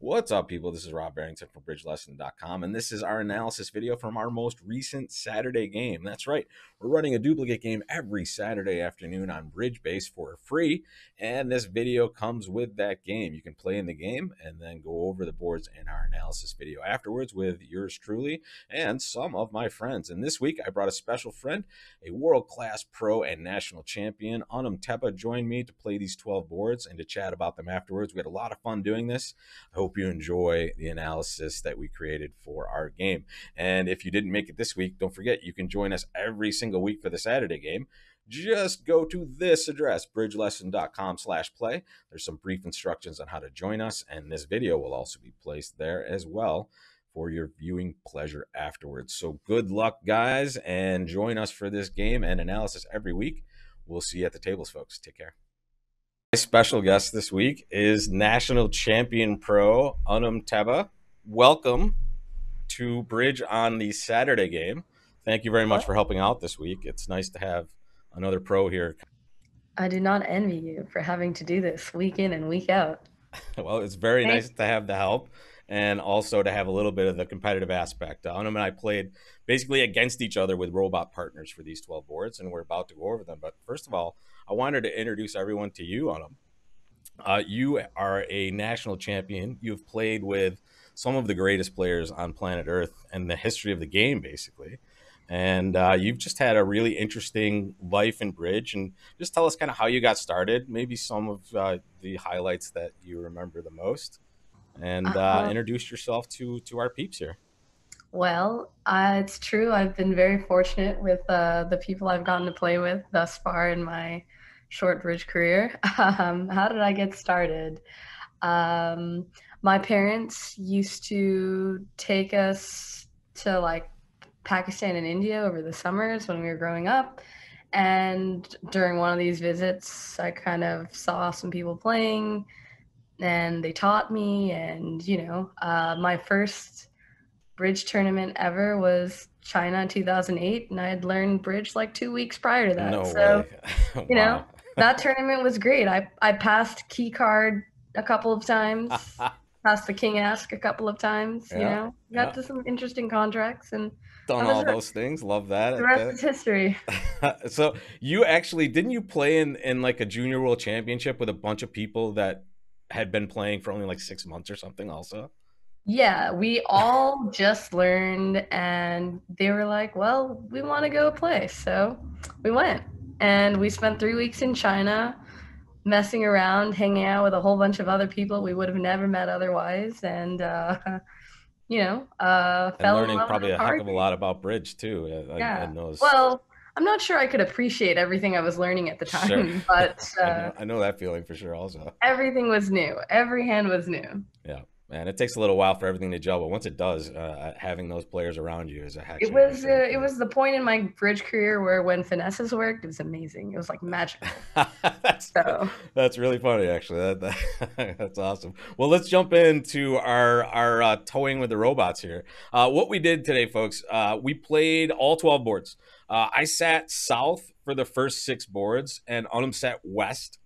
What's up, people? This is Rob Barrington from bridgelesson.com, and this is our analysis video from our most recent Saturday game. That's right, we're running a duplicate game every Saturday afternoon on BridgeBase for free, and this video comes with that game. You can play in the game and then go over the boards in our analysis video afterwards with yours truly and some of my friends. And this week, I brought a special friend, a world-class pro and national champion. Anam Tebha joined me to play these 12 boards and to chat about them afterwards. We had a lot of fun doing this. I hope you enjoy the analysis that we created for our game. And if you didn't make it this week, don't forget you can join us every single week for the Saturday game. Just go to this address, bridgelesson.com/play. There's some brief instructions on how to join us, and this video will also be placed there as well for your viewing pleasure afterwards. So good luck, guys, and join us for this game and analysis every week. We'll see you at the tables, folks. Take care. My special guest this week is National Champion Pro Anam Tebha. Welcome to Bridge on the Saturday game. Thank you very much for helping out this week. It's nice to have another pro here. I do not envy you for having to do this week in and week out. Well, it's very nice to have the help and also to have a little bit of the competitive aspect. Anam and I played basically against each other with robot partners for these 12 boards, and we're about to go over them. But first of all, I wanted to introduce everyone to you, Anam. You are a national champion. You've played with some of the greatest players on planet Earth and the history of the game, basically. And you've just had a really interesting life in Bridge. And just tell us kind of how you got started, maybe some of the highlights that you remember the most, and introduce yourself to our peeps here. Well, it's true. I've been very fortunate with the people I've gotten to play with thus far in my short Bridge career. How did I get started? My parents used to take us to like Pakistan and India over the summers when we were growing up. And during one of these visits, I kind of saw some people playing and they taught me. And, my first Bridge tournament ever was China in 2008. And I had learned Bridge like 2 weeks prior to that. No so, way. Wow. That tournament was great. I passed key card a couple of times, passed the King Ask a couple of times, got to some interesting contracts and done all those things. Love that. The rest is history. So you actually, didn't you play in like a junior world championship with a bunch of people that had been playing for only like 6 months or something also? Yeah, we all just learned and they were like, well, we want to go play. So we went and we spent 3 weeks in China messing around, hanging out with a whole bunch of other people we would have never met otherwise. And, and fell learning in love probably with a heck of a lot about Bridge too. Yeah. In those... Well, I'm not sure I could appreciate everything I was learning at the time, sure. But I know that feeling for sure also. Everything was new. Every hand was new. Yeah. Man, it takes a little while for everything to gel, but once it does, having those players around you is a heck. It was the point in my Bridge career where when finesses worked, it was amazing. It was like magical. That's really funny, actually. That's awesome. Well, let's jump into our towing with the robots here. What we did today, folks, we played all 12 boards. I sat south for the first 6 boards, and Anam sat west.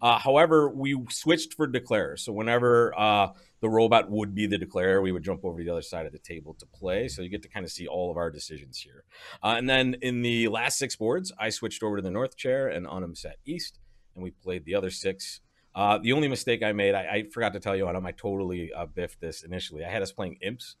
However, we switched for declarer. So whenever the robot would be the declarer, we would jump over to the other side of the table to play. So you get to kind of see all of our decisions here. And then in the last 6 boards, I switched over to the north chair and Anam sat east, and we played the other 6. The only mistake I made, I forgot to tell you, Anam, I totally biffed this initially. I had us playing imps.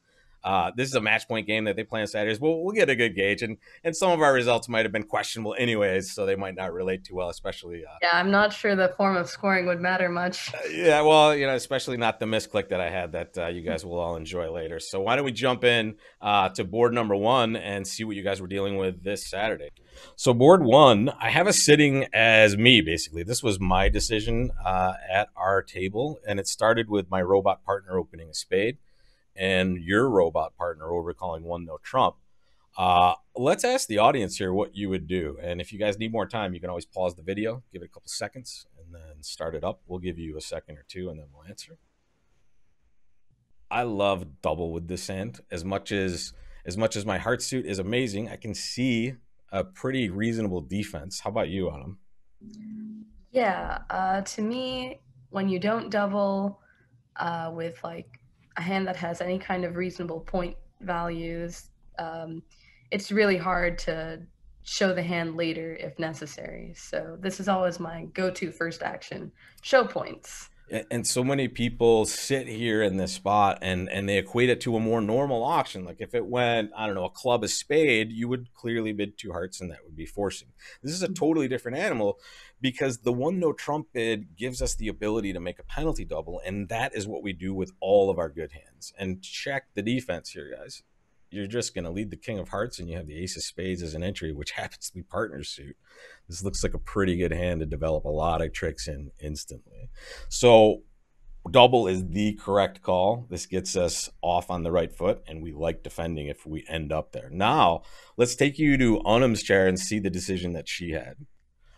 This is a match point game that they play on Saturdays. We'll get a good gauge, and some of our results might have been questionable anyways, so they might not relate too well, especially. Yeah, I'm not sure the form of scoring would matter much. Yeah, well, especially not the misclick that I had that you guys will all enjoy later. So why don't we jump in to board number 1 and see what you guys were dealing with this Saturday. So board 1, I have us sitting as me, basically. This was my decision at our table, and it started with my robot partner opening a spade and your robot partner overcalling 1-no trump. Let's ask the audience here what you would do. And if you guys need more time, you can always pause the video, give it a couple seconds, and then start it up. We'll give you a second or two, and then we'll answer. I love double with this hand. As much as my heart suit is amazing, I can see a pretty reasonable defense. How about you, Anam? Yeah, to me, when you don't double with like a hand that has any kind of reasonable point values, um, it's really hard to show the hand later if necessary. So this is always my go-to first action: show points. And so many people sit here in this spot and they equate it to a more normal auction. Like if it went, I don't know, a club, a spade, you would clearly bid two hearts and that would be forcing. This is a totally different animal because the one no trump bid gives us the ability to make a penalty double, and that is what we do with all of our good hands. And check the defense here, guys. You're just going to lead the king of hearts and you have the ace of spades as an entry, which happens to be partner's suit. This looks like a pretty good hand to develop a lot of tricks in instantly. So double is the correct call. This gets us off on the right foot, and we like defending if we end up there. Now, let's take you to Anam's chair and see the decision that she had.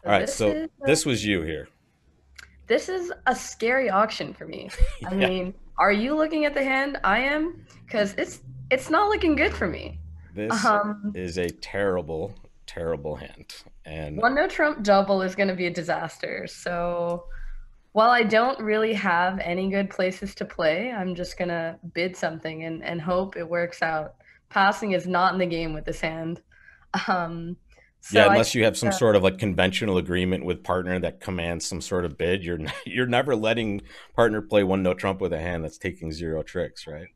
So All right, so this was you here. this is a scary auction for me. I Yeah, mean, are you looking at the hand? I am, because it's not looking good for me. this Um, is a terrible, terrible hand. And One no trump double is going to be a disaster. So while I don't really have any good places to play, I'm just going to bid something and hope it works out. Passing is not in the game with this hand. Um, yeah, so I unless think you have some sort of like conventional agreement with partner that commands some sort of bid, you're never letting partner play one no trump with a hand that's taking zero tricks, right?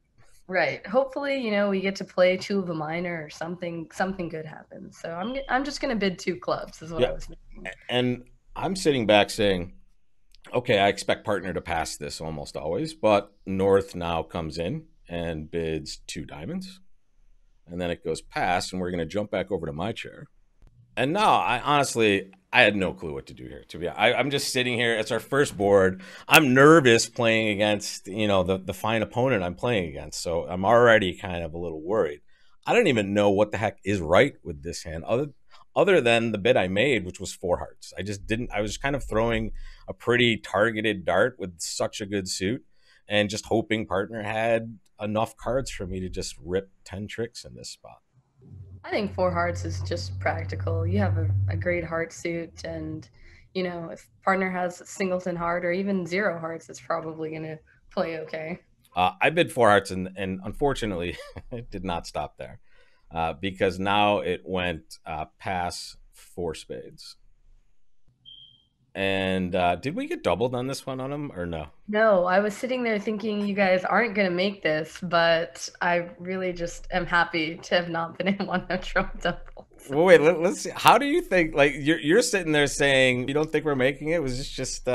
right. Hopefully, we get to play two of a minor or something good happens. So I'm just going to bid two clubs is what Yeah, I was thinking. and I'm sitting back saying, okay, I expect partner to pass this almost always, but North now comes in and bids two diamonds, and then it goes past, and we're going to jump back over to my chair. And now, I honestly, I had no clue what to do here. To be, I'm just sitting here. It's our first board. I'm nervous playing against, the fine opponent I'm playing against. So I'm already kind of a little worried. I don't even know what the heck is right with this hand, other than the bid I made, which was four hearts. I just didn't. I was kind of throwing a pretty targeted dart with such a good suit, and just hoping partner had enough cards for me to just rip 10 tricks in this spot. I think four hearts is just practical. You have a great heart suit, and if partner has singleton heart or even zero hearts, it's probably gonna play okay. I bid four hearts, and unfortunately, it did not stop there because now it went pass four spades. And did we get doubled on this one on him or no? No, I was sitting there thinking you guys aren't gonna make this, but I really just am happy to have not been in one of Trump doubles. Well, wait, let's see. How do you think? Like you're sitting there saying you don't think we're making it? Was this just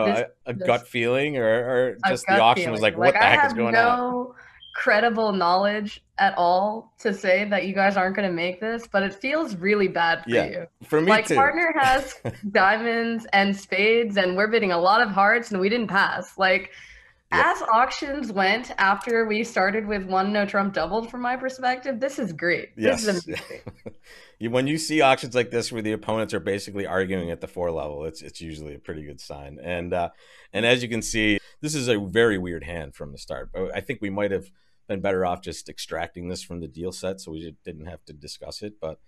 This a just gut feeling, or a just the gut auction was feeling. like, Like what the I heck is have going on? no credible knowledge at all to say that you guys aren't going to make this, but it feels really bad for Yeah, you. for me Like too. partner has diamonds and spades, and we're bidding a lot of hearts, and we didn't pass. Like Yep. as auctions went after we started with one no trump doubled, from my perspective, this is great. This is Yes. amazing. When you see auctions like this where the opponents are basically arguing at the four level, it's usually a pretty good sign. And as you can see, this is a very weird hand from the start. But I think we might have been better off just extracting this from the deal set so we didn't have to discuss it. But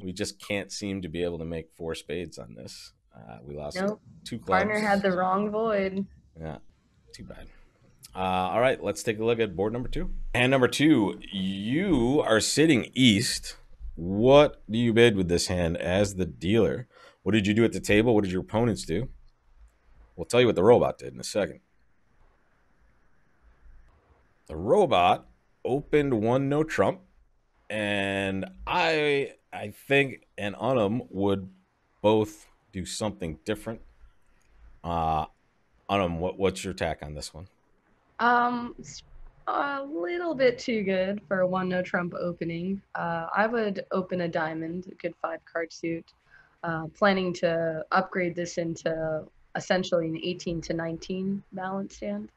we just can't seem to be able to make four spades on this. We lost Nope. two Partner had clubs. the wrong void. Yeah, too bad. All right, let's take a look at board number two. Hand number two, you are sitting east. What do you bid with this hand as the dealer? What did you do at the table? What did your opponents do? We'll tell you what the robot did in a second. The robot opened one no trump, and I think and Anam would both do something different. Uh Anam, what's your tack on this one? It's a little bit too good for a one no trump opening. I would open a diamond, a good five card suit, planning to upgrade this into essentially an 18 to 19 balance stand.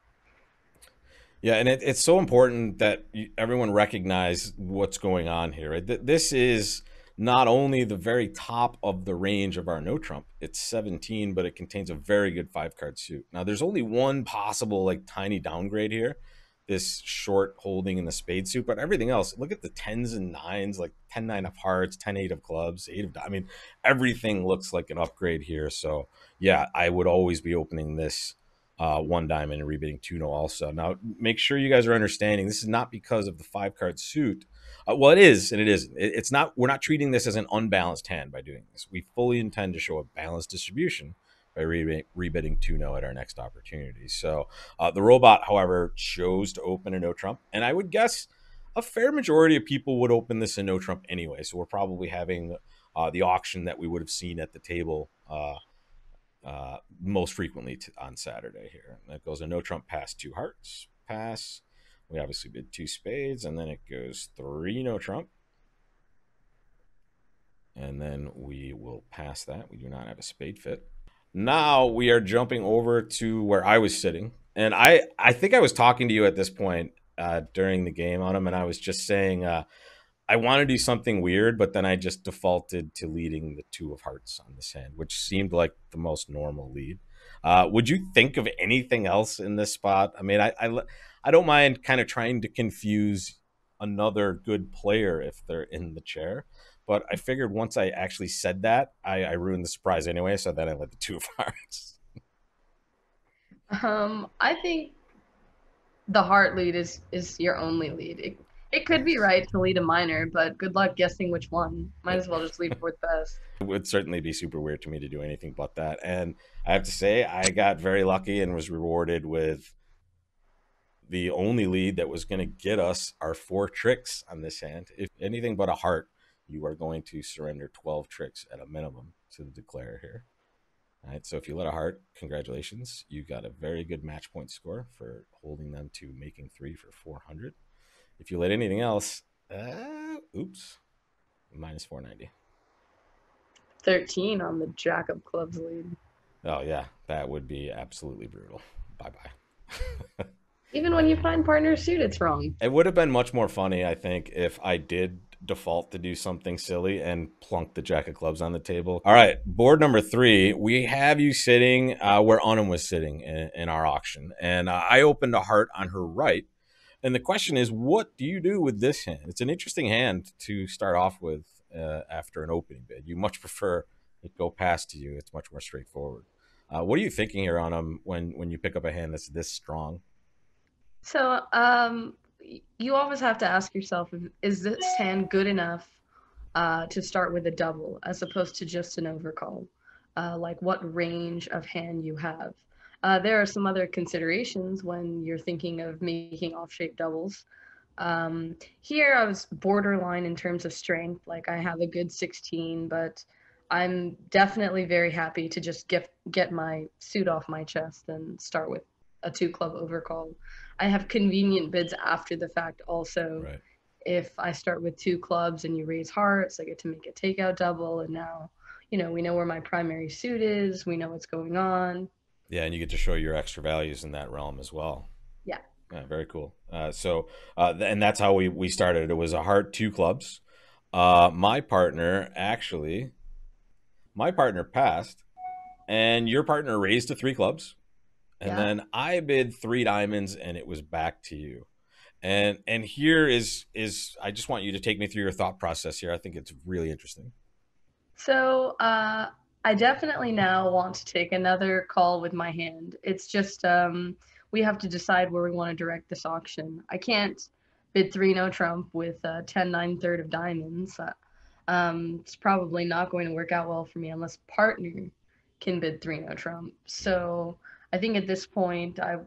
Yeah, and it's so important that everyone recognize what's going on here. Right? This is not only the very top of the range of our no trump. It's 17, but it contains a very good five card suit. Now, there's only one possible like tiny downgrade here, this short holding in the spade suit, but everything else. Look at the tens and nines, like 10-9 of hearts, 10-8 of clubs, eight of. I mean, everything looks like an upgrade here. So yeah, I would always be opening this one diamond and rebidding 2-no also. Now, make sure you guys are understanding this is not because of the 5-card suit. Well, it is, and it isn't. It's not. We're not treating this as an unbalanced hand by doing this. We fully intend to show a balanced distribution by rebidding 2-no at our next opportunity. So the robot, however, chose to open a no trump, and I would guess a fair majority of people would open this in no trump anyway. So we're probably having the auction that we would have seen at the table most frequently on Saturday here. And that goes a no trump pass, 2 hearts, pass. We obviously bid 2 spades, and then it goes 3 no trump. And then we will pass that. We do not have a spade fit. Now we are jumping over to where I was sitting. And I think I was talking to you at this point during the game on him, and I was just saying I want to do something weird, but then I just defaulted to leading the 2 of hearts on this hand, which seemed like the most normal lead. Would you think of anything else in this spot? I mean, I don't mind kind of trying to confuse another good player if they're in the chair, but I figured once I actually said that, I ruined the surprise anyway, so then I led the 2 of hearts. I think the heart lead is your only lead. It could be right to lead a minor, but good luck guessing which one. Might as well just lead fourth best. It would certainly be super weird to me to do anything but that. And I have to say, I got very lucky and was rewarded with the only lead that was going to get us our 4 tricks on this hand. If anything but a heart, you are going to surrender 12 tricks at a minimum to the declare here. All right, so if you let a heart, congratulations. You got a very good match point score for holding them to making 3 for 400. If you let anything else, oops, minus 490. 13 on the jack of clubs lead. Oh, yeah, that would be absolutely brutal. Bye-bye. Even when you find partner suit, it's wrong. It would have been much more funny, I think, if I did default to do something silly and plunk the jack of clubs on the table. All right, board number 3, we have you sitting where Anam was sitting in our auction. And I opened a heart on her right. And the question is, what do you do with this hand? It's an interesting hand to start off with after an opening bid. You much prefer it go past to you. It's much more straightforward. What are you thinking here on them when you pick up a hand that's this strong? So you always have to ask yourself, is this hand good enough to start with a double as opposed to just an overcall? Like what range of hand you have. There are some other considerations when you're thinking of making off-shape doubles. Here I was borderline in terms of strength. Like I have a good 16, but I'm definitely very happy to just get my suit off my chest and start with a 2-club overcall. I have convenient bids after the fact also. Right. If I start with 2 clubs and you raise hearts, I get to make a takeout double, and now, we know where my primary suit is, we know what's going on. Yeah, and you get to show your extra values in that realm as well. Yeah. Very cool. And that's how we started. It was a heart, 2 clubs. My partner passed, and your partner raised to 3 clubs. And then I bid 3 diamonds, and it was back to you. And here is I just want you to take me through your thought process here. I think it's really interesting. So I definitely now want to take another call with my hand. It's just we have to decide where we want to direct this auction. I can't bid 3 no trump with 10 9/3 of diamonds. It's probably not going to work out well for me unless partner can bid 3 no trump. So I think at this point I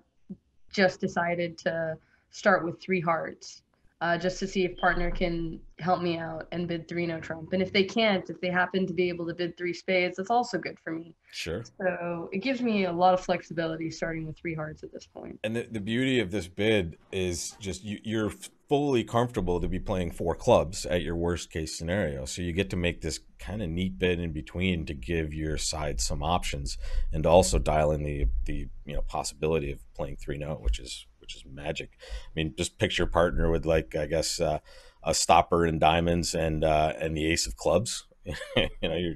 just decided to start with 3 hearts. Just to see if partner can help me out and bid 3 no trump. And if they can't, if they happen to be able to bid 3 spades, that's also good for me. Sure. So it gives me a lot of flexibility starting with 3 hearts at this point. And the beauty of this bid is just you're fully comfortable to be playing 4 clubs at your worst case scenario. So you get to make this kind of neat bid in between to give your side some options and to also dial in the possibility of playing 3-no, which is magic. I mean, just picture partner with like, I guess, a stopper and diamonds and the ace of clubs. You're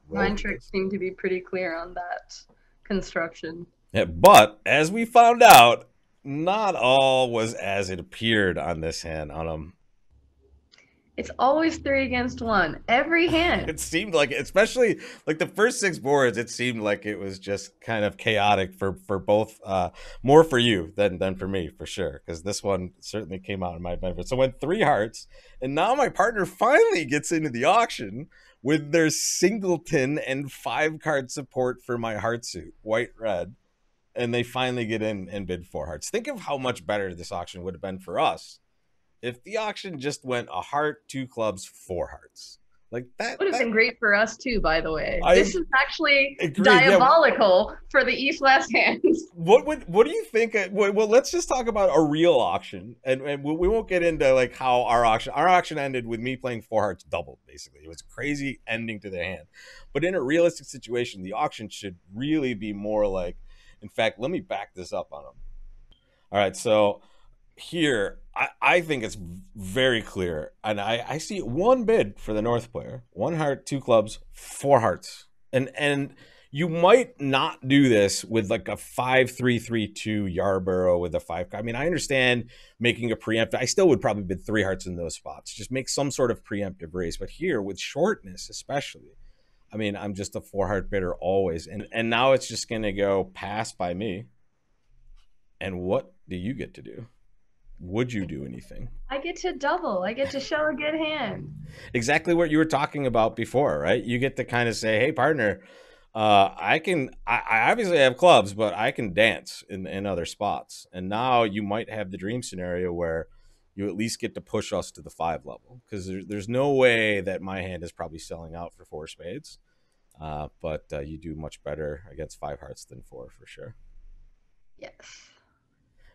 Mind tricks seem to be pretty clear on that construction. Yeah, but as we found out, not all was as it appeared on this hand. It's always 3 against 1 every hand. It seemed like, especially like the first six boards, it seemed like it was just kind of chaotic for both, more for you than for me, for sure, because this one certainly came out in my benefit. So went three hearts, and now my partner finally gets into the auction with their singleton and 5 card support for my heart suit, white red, and they finally get in and bid 4 hearts. Think of how much better this auction would have been for us if the auction just went a heart, 2 clubs, 4 hearts. Like that, Would have been great for us too, by the way. This I is actually agree. Yeah. diabolical for the East-West hands. What do you think? Well, let's just talk about a real auction, and we won't get into like how our auction ended with me playing 4 hearts doubled. Basically, it was a crazy ending to the hand. But in a realistic situation, the auction should really be more like. In fact, let me back this up on them. All right, so here I think it's very clear, and I see one bid for the North player: 1 heart, 2 clubs, 4 hearts, and you might not do this with like a 5-3-3-2 Yarborough with a 5. I mean, I understand making a preemptive. I still would probably bid 3 hearts in those spots. Just make some sort of preemptive raise. But here with shortness, especially, I mean, I'm just a 4 heart bidder always, and now it's just gonna go pass by me. And what do you get to do? Would you do anything? I get to double. I get to show a good hand. Exactly what you were talking about before, right? You get to kind of say, "Hey, partner, I obviously have clubs, but I can dance in other spots." And now you might have the dream scenario where you at least get to push us to the 5 level, because there's no way that my hand is probably selling out for 4 spades. But you do much better against 5 hearts than 4, for sure. Yes.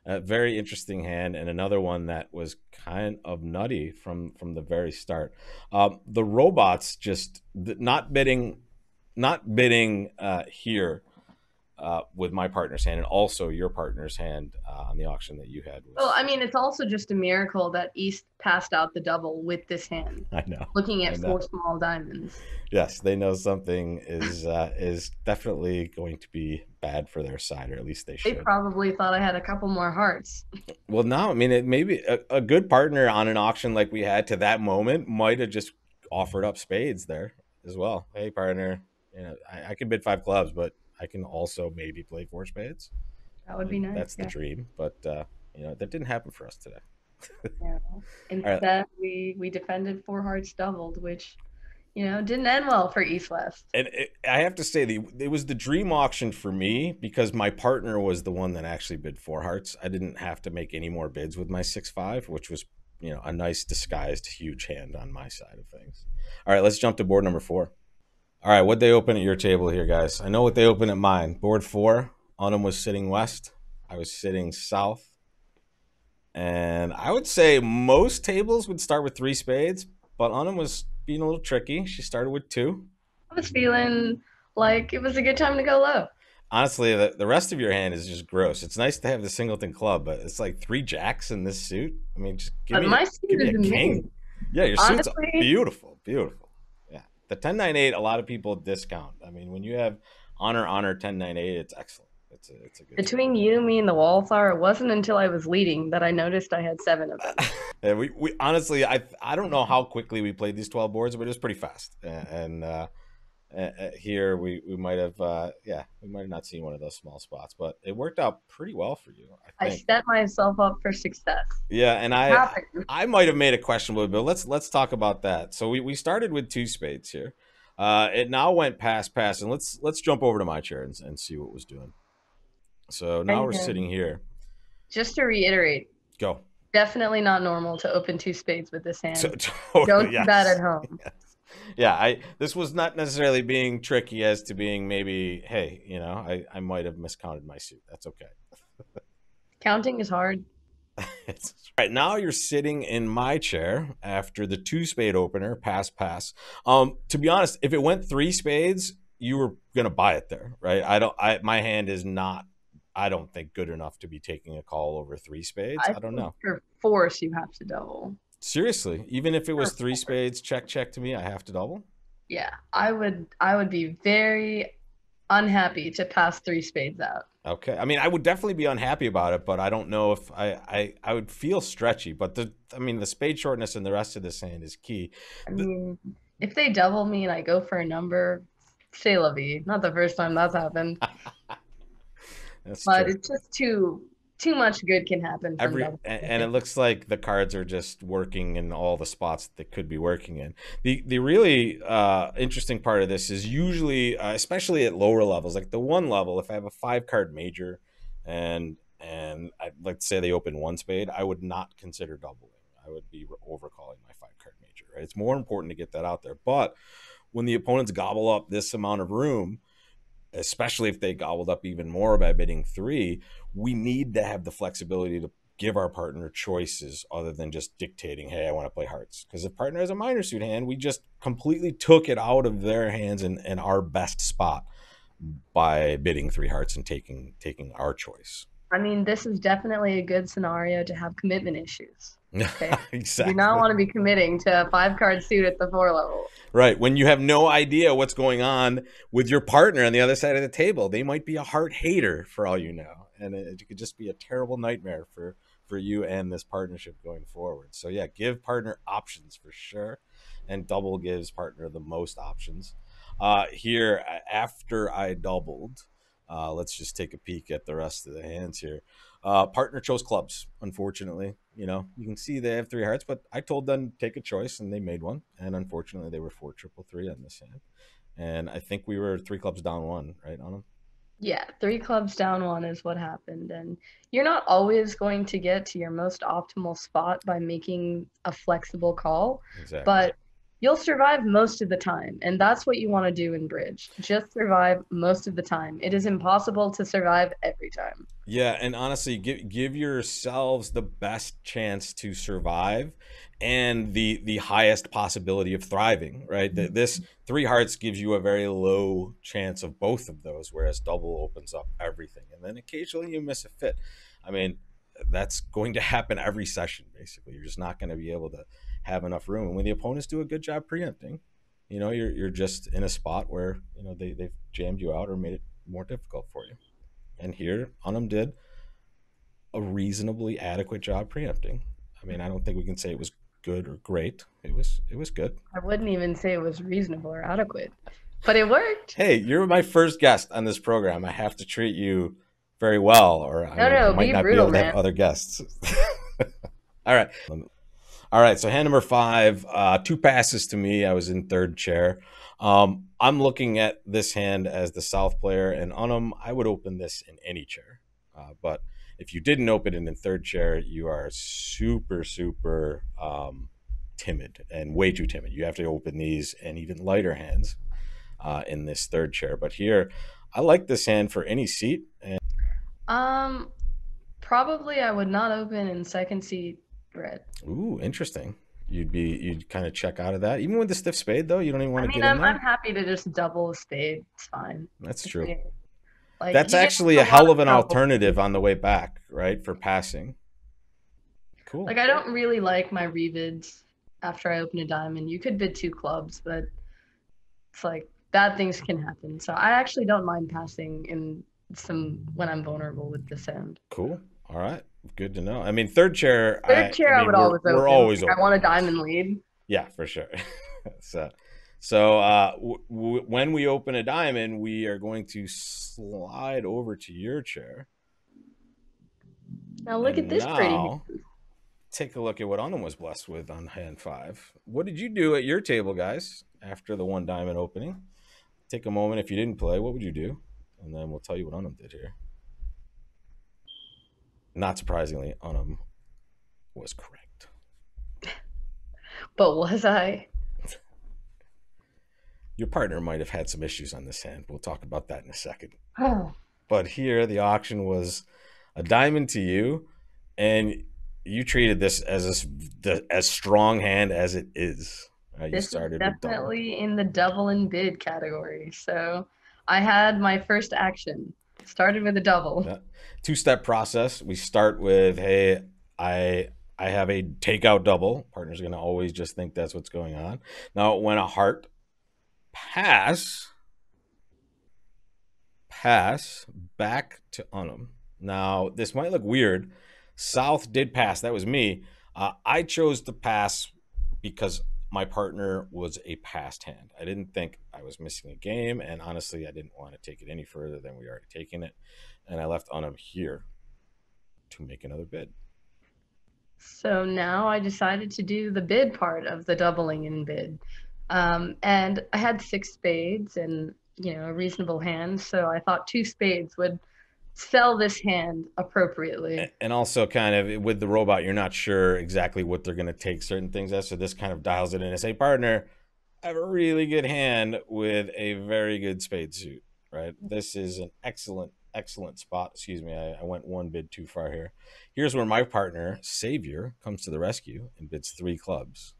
A very interesting hand, and another one that was kind of nutty from the very start. The robots just not bidding here with my partner's hand, and also your partner's hand on the auction that you had Well, was. I mean, it's also just a miracle that East passed out the double with this hand, I know, looking I at know. 4 small diamonds. Yes, they know something is definitely going to be bad for their side, or at least they They should. probably thought I had a couple more hearts. Well, no, I mean, it maybe a good partner on an auction like we had to that moment might have just offered up spades there as well. Hey, partner, I can bid 5 clubs, but I can also maybe play 4 spades. That would I be mean, nice. that's the Yeah. dream, but that didn't happen for us today. Yeah. All right, Instead, we defended 4 hearts doubled, which didn't end well for East West. and I have to say, it was the dream auction for me because my partner was the one that actually bid 4 hearts. I didn't have to make any more bids with my 6-5, which was a nice disguised huge hand on my side of things. All right, let's jump to board number 4. All right, what'd they open at your table here, guys? I know what they opened at mine. Board 4, Anam was sitting west. I was sitting south. And I would say most tables would start with 3 spades, but Anam was being a little tricky. She started with 2. I was feeling like it was a good time to go low. Honestly, the rest of your hand is just gross. It's nice to have the singleton club, but it's like 3 jacks in this suit. I mean, just give But me my give suit me is a king. amazing. Yeah, your suit's Honestly, beautiful, beautiful. Yeah, the 10-9-8, a lot of people discount. I mean, when you have honor 10-9-8, it's excellent. It's a good suit. between you, me, and the wallflower, it wasn't until I was leading that I noticed I had 7 of them. Yeah, we honestly, I don't know how quickly we played these 12 boards, but it was pretty fast. And here we might have we might have not seen one of those small spots, but it worked out pretty well for you, I I think. set myself up for success. Yeah, and It happened. I might have made a questionable bill. Let's talk about that. So we started with 2 spades here. It now went pass, and let's jump over to my chair and see what it was doing. So now we're And sitting here. just to reiterate, Go. definitely not normal to open 2 spades with this So, hand. totally, Don't do that at yes. home. Yeah, this was not necessarily being tricky as to being maybe, hey, I might have miscounted my suit. That's okay. Counting is hard. Right now you're sitting in my chair after the 2 spade opener, pass. To be honest, if it went 3 spades, you were gonna buy it there, right? My hand is not, I don't think, good enough to be taking a call over 3 spades. I I don't think know. for force you have to double. Seriously, even if it was For 3 spades, check to me, I have to double. Yeah, I would be very unhappy to pass three spades out. Okay. I mean, I would definitely be unhappy about it, but I don't know if I would feel stretchy. But the spade shortness and the rest of this hand is key. I The, mean, if they double me and I go for a number, c'est la vie. Not the first time that's happened, that's but true. it's just too much good can happen from double. I And it think. looks like the cards are just working in all the spots that they could be working in. The really interesting part of this is usually, especially at lower levels, like the one level. If I have a 5 card major, and let's say they open one spade, I would not consider doubling. I would be overcalling my 5 card major. Right? It's more important to get that out there. But when the opponents gobble up this amount of room, especially if they gobbled up even more by bidding 3, we need to have the flexibility to give our partner choices other than just dictating, hey, I want to play hearts. Because if partner has a minor suit hand, we just completely took it out of their hands and our best spot by bidding 3 hearts and taking our choice. I mean, this is definitely a good scenario to have commitment issues. Okay. You do not Exactly. want to be committing to a 5 card suit at the 4 level. Right. When you have no idea what's going on with your partner on the other side of the table, they might be a heart hater for all you know. And it could just be a terrible nightmare for you and this partnership going forward. So yeah, give partner options for sure. And double gives partner the most options. Here, after I doubled, let's just take a peek at the rest of the hands here. Partner chose clubs, unfortunately. You can see they have 3 hearts, but I told them take a choice and they made one. And unfortunately, they were 4 3 on this hand. And I think we were 3 clubs down one, right, on them? Yeah, 3 clubs down one is what happened. And you're not always going to get to your most optimal spot by making a flexible call, Exactly. but you'll survive most of the time. And that's what you want to do in bridge. Just survive most of the time. It is impossible to survive every time. Yeah, and honestly, give yourselves the best chance to survive and the highest possibility of thriving, right? This 3 hearts gives you a very low chance of both of those, whereas double opens up everything. And then occasionally you miss a fit. I mean, that's going to happen every session, basically. You're just not going to be able to have enough room. And when the opponents do a good job preempting, you're just in a spot where, they've jammed you out or made it more difficult for you. And here, Anam did a reasonably adequate job preempting. I mean, I don't think we can say it was good or great. It was good. I wouldn't even say it was reasonable or adequate, but it worked. Hey, you're my first guest on this program. I have to treat you very well, or No, I no, might be not be brutal, able to have man. other guests. All right. All right. So hand number 5, 2 passes to me. I was in third chair. I'm looking at this hand as the south player, and Anam, I would open this in any chair. But if you didn't open it in third chair, you are super, super timid and way too timid. You have to open these and even lighter hands in this third chair. But here, I like this hand for any seat. And Um, Probably I would not open in second seat red. ooh, interesting. You'd kind of check out of that, even with the stiff spade though. You don't even want I to mean, get in I'm there. happy to just double a spade. It's fine. That's If true. we, like That's you get actually into a a lot hell of of an trouble. alternative on the way back, right? For passing. Cool. Like I don't really like my rebids after I open a diamond. You could bid 2 clubs, but it's like bad things can happen. So I actually don't mind passing in some when I'm vulnerable with this hand. Cool. All right. Good to know. I mean, third chair. Third I chair I mean, would we're always we're open. always Like I want a opening this. diamond lead. Yeah, for sure. So when we open a diamond, we are going to slide over to your chair, Now look at and this pretty. now take a look at what Anam was blessed with on hand 5. What did you do at your table, guys, after the 1 diamond opening? Take a moment. If you didn't play, what would you do? And then we'll tell you what Anam did here. Not surprisingly, Anam was correct. But was I? Your partner might have had some issues on this hand. We'll talk about that in a second. Oh, But here, the auction was a diamond to you, and you treated this as strong hand as it is. You this is started with double. definitely in the double and bid category. So I had my first action. Started with a double. Yeah. 2-step process. We start with, hey, I have a takeout double. Partner's going to always just think that's what's going on. Now, when a heart pass, pass back to Anam. Now, this might look weird. South did pass. That was me. I chose to pass because my partner was a passed hand. I didn't think I was missing a game, and honestly, I didn't want to take it any further than we already taken it. And I left Anam here to make another bid. So now I decided to do the bid part of the doubling in bid. And I had six spades and, a reasonable hand. So I thought two spades would sell this hand appropriately. And also, kind of with the robot, you're not sure exactly what they're going to take certain things as. So this kind of dials it in and say, partner, I have a really good hand with a very good spade suit, right? This is an excellent spot. Excuse me, I went one bid too far here. Here's where my partner, Savior, comes to the rescue and bids three clubs.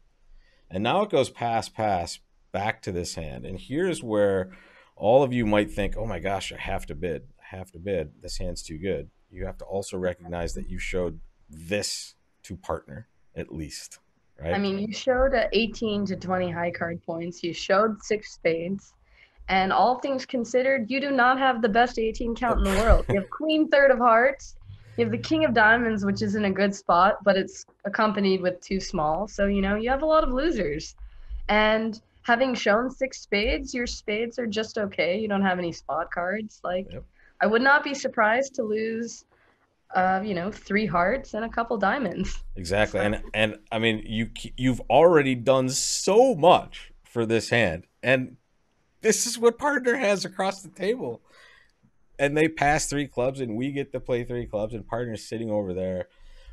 And now it goes pass, back to this hand. And here's where all of you might think, oh my gosh, I have to bid. This hand's too good. You have to also recognize that you showed this to partner, at least, right? I mean, you showed 18 to 20 high card points. You showed six spades. And all things considered, you do not have the best 18 count in the world. You have queen third of hearts. You have the king of diamonds, which is in a good spot, but it's accompanied with two small. So, you have a lot of losers. And having shown six spades, your spades are just okay. You don't have any spot cards. Yep. I would not be surprised to lose, three hearts and a couple diamonds. Exactly. So. And I mean, you've already done so much for this hand. And this is what partner has across the table. And they pass three clubs, and we get to play three clubs, and partner's sitting over there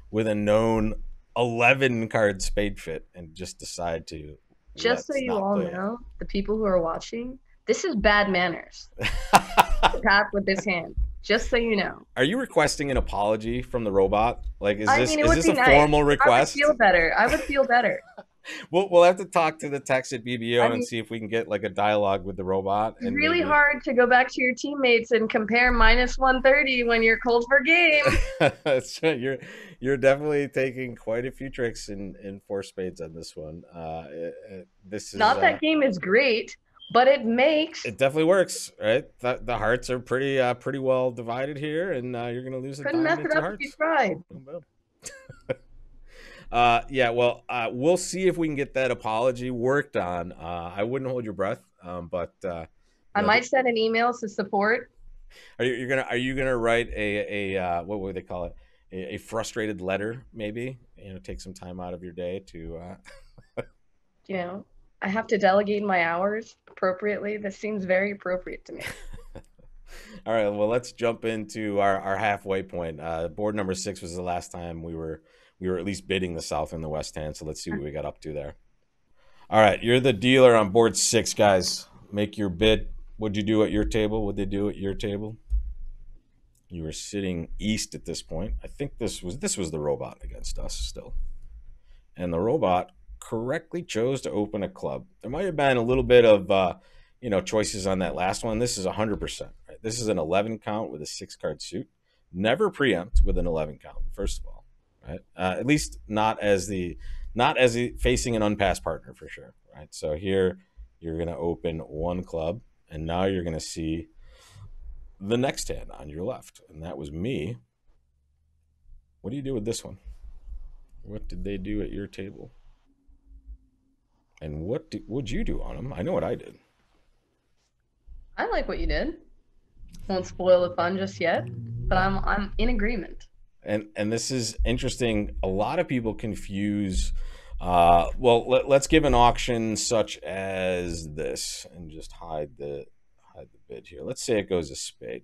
with a known 11 card spade fit and just decide to. Just so you all know, the people who are watching, this is bad manners. Path with this hand. Just so you know. Are you requesting an apology from the robot? Like, is this a formal request? I would feel better. We'll have to talk to the text at BBO and see if we can get like a dialogue with the robot. It's really hard to go back to your teammates and compare minus 130 when you're cold for game. That's right. You're definitely taking quite a few tricks in four spades on this one. This is not that game is great, but it definitely works, right? The hearts are pretty well divided here, and you're gonna lose. Couldn't mess it up if you tried. Boom, boom. Yeah, well, we'll see if we can get that apology worked on. I wouldn't hold your breath, but I might send an email to support. Are you gonna write a what would they call it? A frustrated letter, maybe? Take some time out of your day to. I have to delegate my hours appropriately. This seems very appropriate to me. All right, well, let's jump into our halfway point. Board number 6 was the last time we were at least bidding the south and the west hand, so let's see what we got up to there. All right, you're the dealer on board 6, guys. Make your bid. What'd you do at your table? What'd they do at your table? You were sitting east at this point. I think this was the robot against us still. And the robot correctly chose to open a club. There might have been a little bit of choices on that last one. This is 100%. Right? This is an 11 count with a 6-card suit. Never preempt with an 11 count, first of all. Right? At least not as facing an unpassed partner for sure. Right. So here you're going to open one club, and now you're going to see the next hand on your left, and that was me. What do you do with this one? What did they do at your table? And what'd you do on them? I know what I did. I like what you did. Won't spoil the fun just yet, but I'm in agreement. And this is interesting. A lot of people confuse. Let's give an auction such as this and just hide the bid here. Let's say it goes a spade.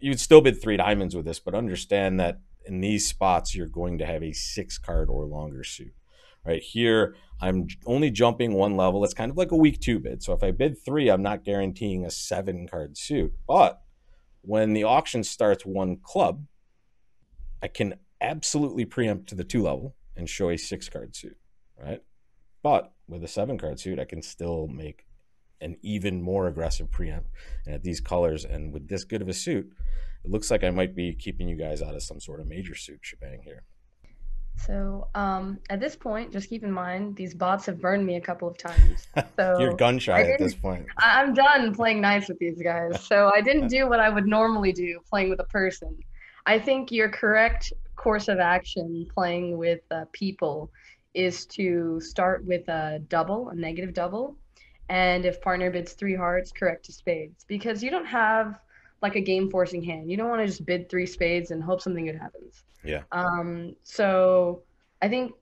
You'd still bid 3 diamonds with this, but understand that in these spots you're going to have a 6-card or longer suit. Right here, I'm only jumping one level. It's kind of like a week 2 bid. So if I bid 3, I'm not guaranteeing a 7-card suit. But when the auction starts 1 club, I can absolutely preempt to the 2 level and show a 6-card suit, right? But with a 7-card suit, I can still make an even more aggressive preempt. And at these colors and with this good of a suit, it looks like I might be keeping you guys out of some sort of major suit shebang here. So at this point, just keep in mind these bots have burned me a couple of times. You're So gun I shy at this didn't. point. I'm done playing nice with these guys. So I didn't do what I would normally do playing with a person. I think your correct course of action playing with people is to start with a double, a negative double, and if partner bids three hearts, correct to spades, because you don't have like a game forcing hand. You don't want to just bid three spades and hope something good happens. Yeah. So I think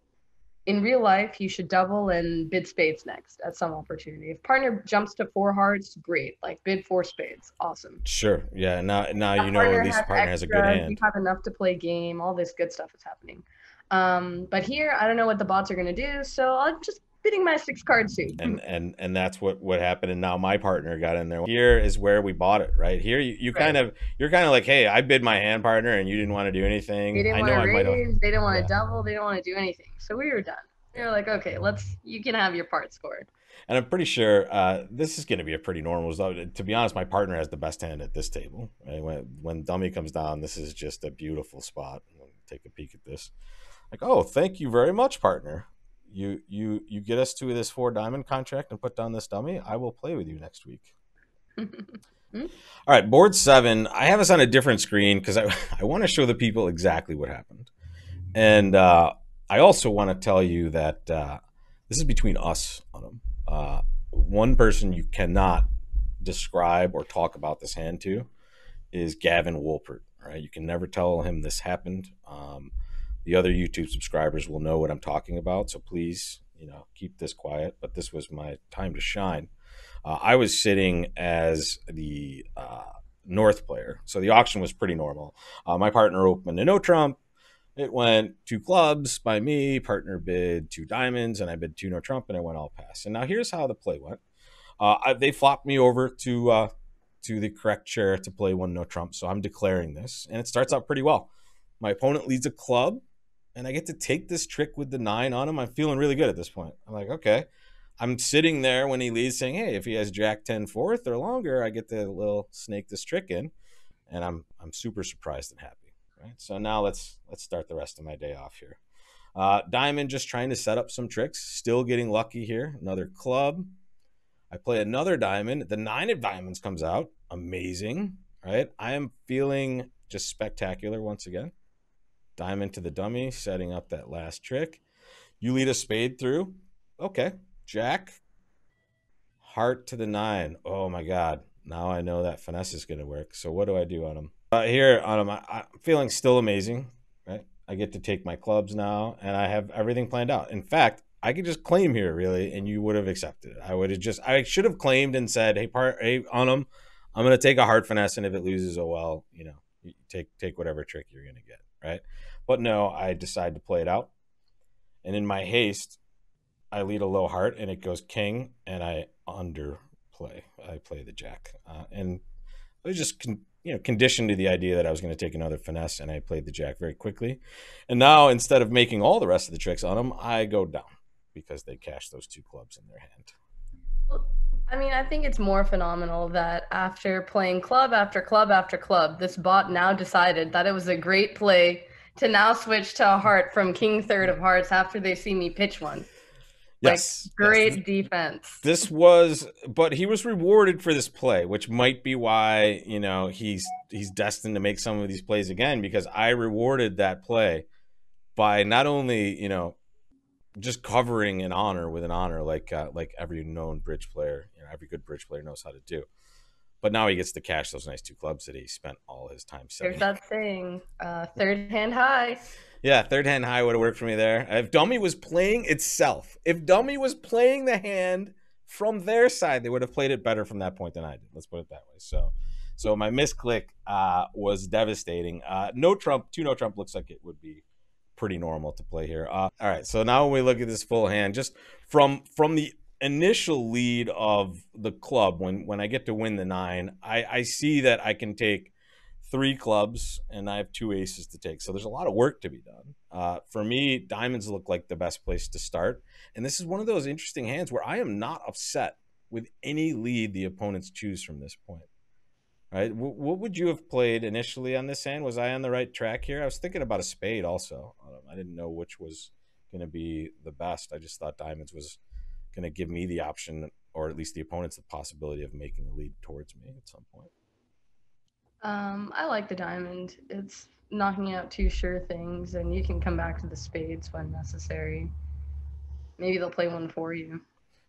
in real life, you should double and bid spades next at some opportunity. If partner jumps to four hearts, great. Like bid four spades, awesome. Sure. Yeah. Now That you know at partner least has the partner has a good extras, you hand. have enough to play game, all this good stuff is happening. But here, I don't know what the bots are gonna do, so I'm just bidding my six card suit. And that's what happened. And now my partner got in there. Here is where we bought it. Right here, you kind Right. of you're kind of like, hey, I bid my hand, partner, and you didn't want to do They anything. didn't I want know to I might have. raise, they didn't want to Yeah. double, they didn't want to do anything. So we were done. We Yeah. were like, okay, you can have your part scored. And I'm pretty sure this is going to be a pretty normal result. To be honest, my partner has the best hand at this table. Right? When dummy comes down, this is just a beautiful spot. Take a peek at this. Like, oh, thank you very much, partner. You get us to this 4 diamond contract and put down this dummy. I will play with you next week. All right, board 7. I have us on a different screen because I want to show the people exactly what happened. And I also want to tell you that this is between us on them. One person you cannot describe or talk about this hand to is Gavin Wolpert. Right, you can never tell him this happened. The other YouTube subscribers will know what I'm talking about, so please, keep this quiet. But this was my time to shine. I was sitting as the North player, so the auction was pretty normal. My partner opened a no trump. It went 2 clubs by me. Partner bid 2 diamonds, and I bid 2 no trump, and I went all pass. And now here's how the play went. They flopped me over to the correct chair to play 1 no trump, so I'm declaring this, and it starts out pretty well. My opponent leads a club, and I get to take this trick with the 9 on him. I'm feeling really good at this point. I'm like, okay. I'm sitting there when he leads saying, hey, if he has Jack 10 fourth or longer, I get to little snake this trick in, and I'm super surprised and happy. Right? So now let's start the rest of my day off here. Diamond just trying to set up some tricks, still getting lucky here. Another club. I play another diamond. The 9 of diamonds comes out. Amazing, right? I am feeling just spectacular once again. Diamond to the dummy, setting up that last trick. You lead a spade through. Okay. Jack. Heart to the 9. Oh my God. Now I know that finesse is going to work. So what do I do on him? Here on him, I'm feeling still amazing, right? I get to take my clubs now, and I have everything planned out. In fact, I could just claim here, really, and you would have accepted it. I should have claimed and said, hey, on him, I'm going to take a hard finesse, and if it loses, oh well, you take whatever trick you're going to get, right? But no, I decide to play it out, and in my haste, I lead a low heart, and it goes king, and I underplay. I play the jack, and I was just conditioned to the idea that I was going to take another finesse, and I played the jack very quickly. And now, instead of making all the rest of the tricks on them, I go down because they cashed those 2 clubs in their hand. I mean, I think it's more phenomenal that after playing club after club after club, this bot now decided that it was a great play to now switch to a heart from king third of hearts after they see me pitch one. Yes. Like, great defense. But he was rewarded for this play, which might be why, he's destined to make some of these plays again, because I rewarded that play by not only, just covering an honor with an honor, like every known bridge player, every good bridge player knows how to do. But now he gets to cash those nice 2 clubs that he spent all his time setting. There's that saying, third hand high. Yeah, third hand high would have worked for me there. If dummy was playing itself, if dummy was playing the hand from their side, they would have played it better from that point than I did. Let's put it that way. So my misclick was devastating. No trump, 2 no trump looks like it would be pretty normal to play here. All right, so now when we look at this full hand, just from the initial lead of the club, when I get to win the 9, I see that I can take 3 clubs, and I have 2 aces to take. So there's a lot of work to be done. For me, diamonds look like the best place to start. And this is one of those interesting hands where I am not upset with any lead the opponents choose from this point. Right? What would you have played initially on this hand? Was I on the right track here? I was thinking about a spade also. I didn't know which was going to be the best. I just thought diamonds was going to give me the option, or at least the opponents the possibility of making a lead towards me at some point. I like the diamond. It's knocking out two sure things, and you can come back to the spades when necessary. Maybe they'll play one for you.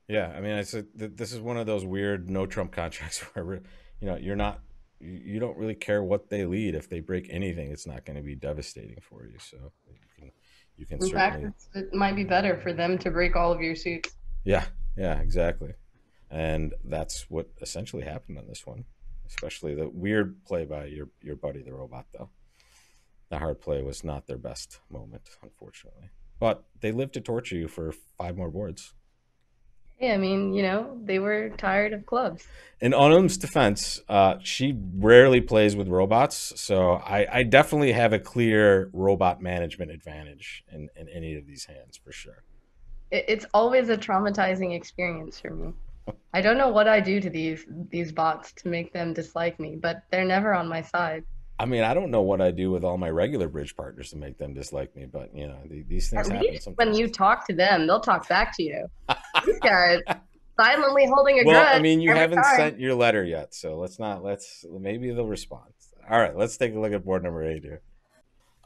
Yeah, I mean, this is one of those weird no trump contracts where you're not you don't really care what they lead. If they break anything, it's not going to be devastating for you. So you can In fact, certainly. it might be better for them to break all of your suits. Yeah, yeah, exactly. And that's what essentially happened on this one, especially the weird play by your buddy the robot. Though the hard play was not their best moment, unfortunately. But they lived to torture you for 5 more boards. Hey, I mean, they were tired of clubs. In Onum's defense, she rarely plays with robots, so I definitely have a clear robot management advantage in any of these hands for sure. It's always a traumatizing experience for me. I don't know what I do to these bots to make them dislike me, but they're never on my side. I mean, I don't know what I do with all my regular bridge partners to make them dislike me, but these things At happen least when you sometimes. talk to them, they'll talk back to you. These guys silently holding a Well, I grudge mean, you every haven't time. sent your letter yet, so let's maybe they'll respond. All right, let's take a look at board number 8 here.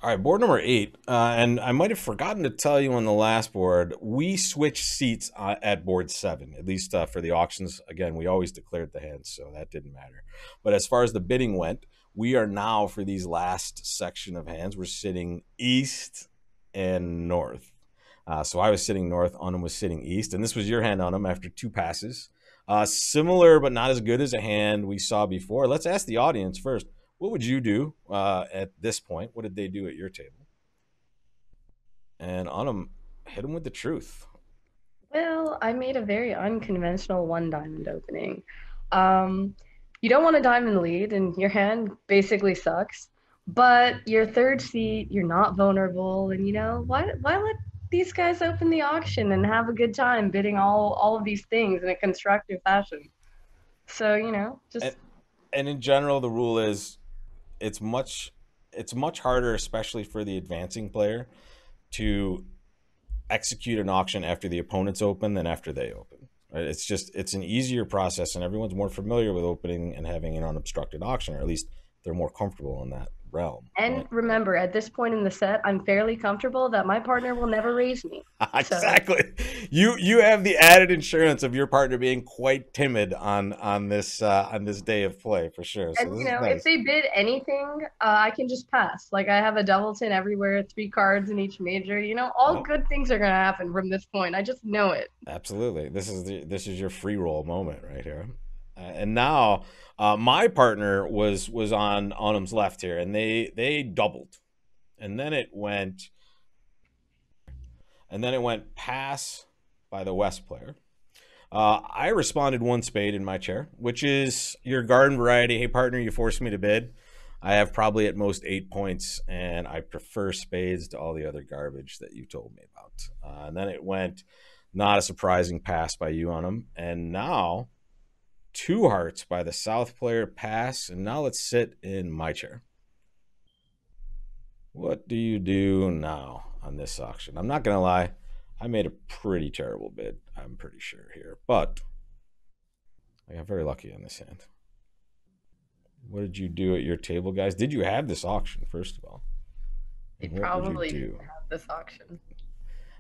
All right, board number 8, and I might have forgotten to tell you on the last board, we switched seats at board 7, at least for the auctions. Again, we always declared the hands, so that didn't matter. But as far as the bidding went, we are now, for these last section of hands, we're sitting east and north. So I was sitting north, Anam was sitting east, and this was your hand, Anam, after 2 passes. Similar but not as good as a hand we saw before. Let's ask the audience first. What would you do at this point? What did they do at your table? And Anam hit him with the truth. Well, I made a very unconventional one diamond opening. Um, you don't want a diamond lead, and your hand basically sucks. But your third seat, you're not vulnerable, and why let these guys open the auction and have a good time bidding all of these things in a constructive fashion? So And, just and in general, the rule is it's much it's much harder, especially for the advancing player, to execute an auction after the opponents open than after they open. Right? It's an easier process, and everyone's more familiar with opening and having an unobstructed auction, or at least they're more comfortable in that realm. and Right? remember, at this point in the set, I'm fairly comfortable that my partner will never raise me. So Exactly. You have the added insurance of your partner being quite timid on this day of play for sure. So And this is if nice. they bid anything, I can just pass. Like I have a doubleton everywhere, 3 cards in each major. All Yep. good things are gonna happen from this point. I just know it. Absolutely. This is your free roll moment right here. And now my partner was on Onum's left here, and they doubled, and then it went pass by the West player. I responded one spade in my chair, which is your garden variety. Hey, partner, you forced me to bid. I have probably at most 8 points, and I prefer spades to all the other garbage that you told me about. And then it went not a surprising pass by you on them. And now 2 hearts by the South player pass. And now let's sit in my chair. What do you do now on this auction? I'm not going to lie. I made a pretty terrible bid, I'm pretty sure here. But I got very lucky on this hand. What did you do at your table, guys? Did you have this auction, first of all? They And what would you probably didn't do? have this auction.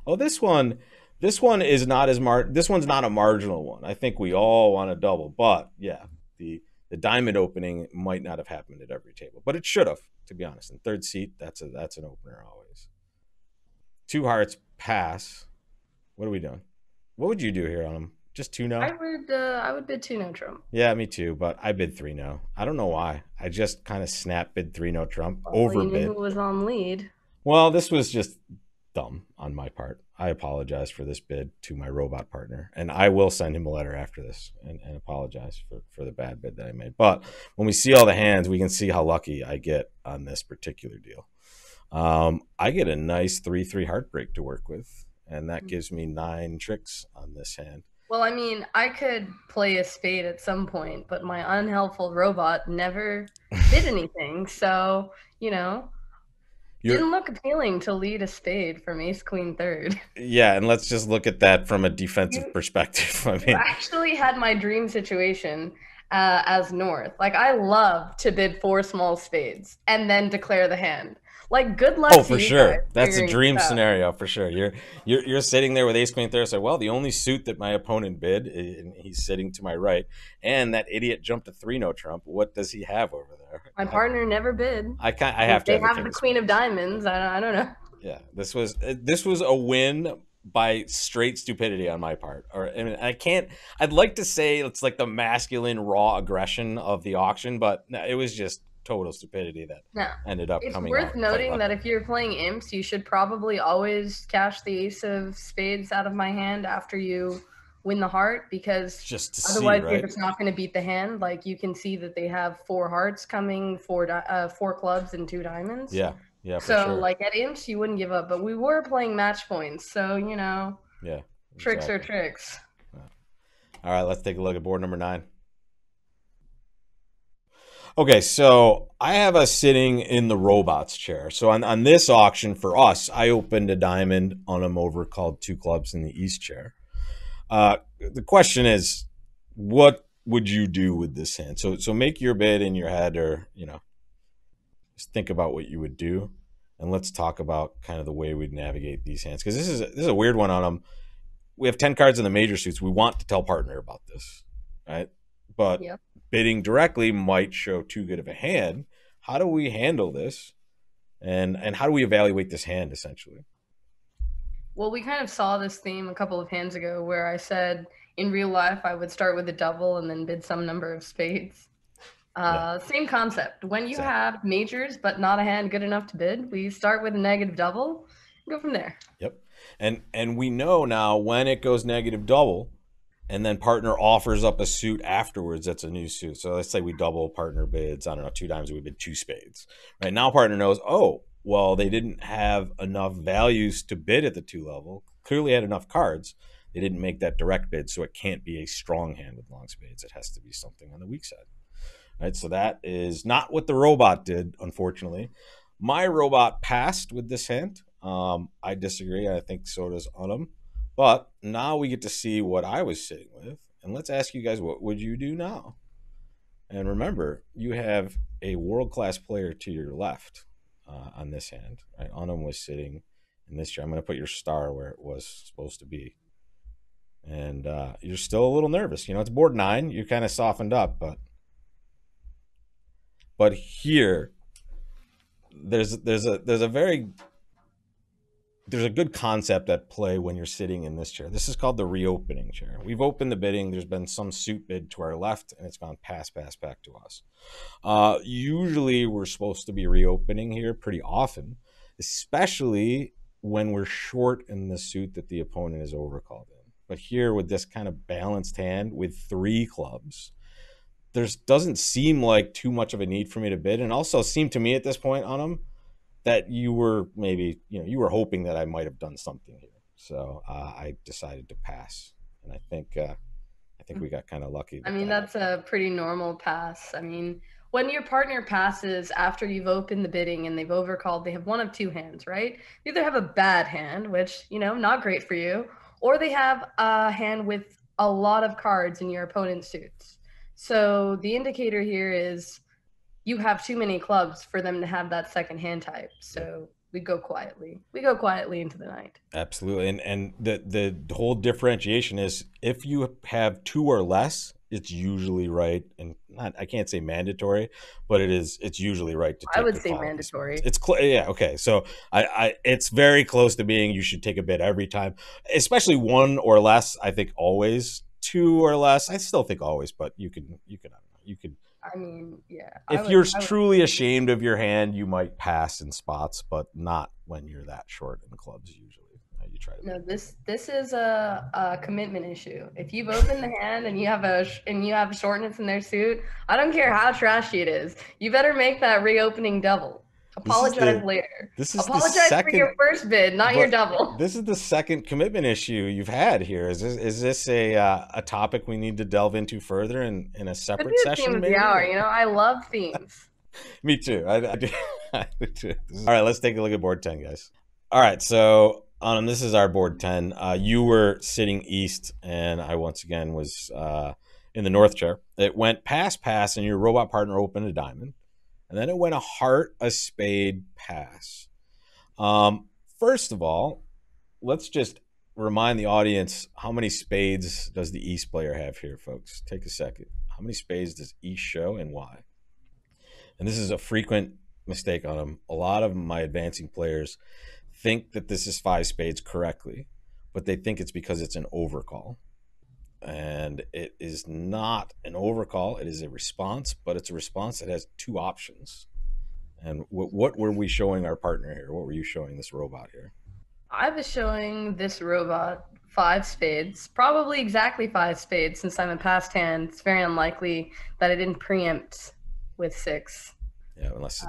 Oh, this one is not this one's not a marginal one. I think we all want to double, but yeah, the diamond opening might not have happened at every table, but it should have, to be honest. In third seat, that's an opener always. 2 hearts pass. What are we doing? What would you do here on them? Just 2 I no? would uh, I would bid two no trump. Yeah, me too, but I bid 3 no. I don't know why. I just kind of snap bid 3 no trump, Well, you knew overbid. who was on lead. Well, this was just dumb on my part. I apologize for this bid to my robot partner, and I will send him a letter after this and apologize for the bad bid that I made. But when we see all the hands, we can see how lucky I get on this particular deal. I get a nice 3-3 heartbreak to work with, and that gives me 9 tricks on this hand. Well, I mean, I could play a spade at some point, but my unhelpful robot never bid anything. So, You're Didn't look appealing to lead a spade from ace queen third. Yeah, and let's just look at that from a defensive You perspective. I you mean, actually had my dream situation as North. Like I love to bid four small spades and then declare the hand. Like good luck oh, to for you guys sure. That's a figuring dream this out. scenario for sure. You're sitting there with ace queen third. So, well, the only suit that my opponent bid, and he's sitting to my right, and that idiot jumped a 3-note trump. What does he have over there? My partner never bid. I have to They have the have king the of queen of spades. diamonds. I don't know. Yeah, this was a win by straight stupidity on my part. Or I mean, I can't. I'd like to say it's like the masculine raw aggression of the auction, but no, it was just total stupidity that No. ended up It's coming worth out quite noting that lucky. if you're playing imps, you should probably always cash the ace of spades out of my hand after you win the heart, because Just to see, otherwise you're right? just not going to beat the hand. Like you can see that they have four hearts coming, four clubs and two diamonds. Yeah, yeah, for So sure. like at imps you wouldn't give up, but we were playing match points, so Yeah, tricks are exactly. tricks. Yeah. All right, let's take a look at board number 9. Okay, so I have us sitting in the robots chair. So on this auction for us, I opened a diamond on him over called two clubs in the east chair. The question is, what would you do with this hand? So make your bid in your head, or just think about what you would do, and let's talk about kind of the way we'd navigate these hands, because this is a weird one on them. We have 10 cards in the major suits. We want to tell partner about this, right? But Yep. bidding directly might show too good of a hand. How do we handle this? And how do we evaluate this hand essentially? Well, we kind of saw this theme a couple of hands ago where I said in real life I would start with a double and then bid some number of spades. Yeah, Same concept. When you exactly. have majors but not a hand good enough to bid, we start with a negative double and go from there. Yep. And we know now when it goes negative double, and then partner offers up a suit afterwards that's a new suit. So let's say we double partner bids, I don't know, 2 times we bid 2 spades. Right now partner knows, oh, well, they didn't have enough values to bid at the 2 level. Clearly had enough cards. They didn't make that direct bid, so it can't be a strong hand with long spades. It has to be something on the weak side. Right? So that is not what the robot did, unfortunately. My robot passed with this hand. I disagree. I think so does Anam. But now we get to see what I was sitting with. And let's ask you guys, what would you do now? And remember, you have a world-class player to your left on this hand. Right? Anam was sitting in this chair. I'm going to put your star where it was supposed to be. And you're still a little nervous. It's board 9. You kind of softened up, but here there's a good concept at play when you're sitting in this chair. This is called the reopening chair. We've opened the bidding. There's been some suit bid to our left, and it's gone pass back to us. Usually we're supposed to be reopening here pretty often, especially when we're short in the suit that the opponent is overcalled in. But here with this kind of balanced hand with 3 clubs, there doesn't seem like too much of a need for me to bid. And also seemed to me at this point on them that you were maybe, you were hoping that I might have done something here. So I decided to pass. And I think we got kind of lucky I with mean, that. that's a pretty normal pass. I mean, when your partner passes after you've opened the bidding and they've overcalled, they have one of two hands, right? They either have a bad hand, which, not great for you, or they have a hand with a lot of cards in your opponent's suits. So the indicator here is you have too many clubs for them to have that second hand type. Yep. So we go quietly. We go quietly into the night. Absolutely. And the whole differentiation is if you have 2 or less, it's usually right, and I can't say mandatory, but it's usually right to I take would the say quality spots. mandatory. Yeah, okay. So it's very close to being you should take a bid every time, especially 1 or less. I think always. 2 or less, I still think always, but you could I don't know, you could. I mean, yeah, If you're I would truly ashamed of your hand, you might pass in spots, but not when you're that short in clubs. Usually, you try to No, bid. this is a commitment issue. If you've opened the hand and you have shortness in their suit, I don't care how trashy it is. You better make that reopening double. This is Apologize the later. this is the Apologize for your second, first bid, not your but double. this is the second commitment issue you've had here. Is this a topic we need to delve into further in a Could separate be a theme session, of the maybe? hour. Or I love themes. Me too. I do. I do too. All right, let's take a look at board 10, guys. All right, so this is our board 10. You were sitting east, and I once again was in the north chair. It went pass, and your robot partner opened a diamond. And then it went a heart, a spade, pass. First of all, let's just remind the audience, how many spades does the East player have here, folks? Take a second. How many spades does East show and why? And this is a frequent mistake on them. A lot of my advancing players think that this is 5 spades correctly, but they think it's because it's an overcall. And it is not an overcall. It is a response, but it's a response that has 2 options. And what were we showing our partner here? What were you showing this robot here? I was showing this robot 5 spades, probably exactly 5 spades, since I'm in past hand. It's very unlikely that I didn't preempt with 6. Yeah, unless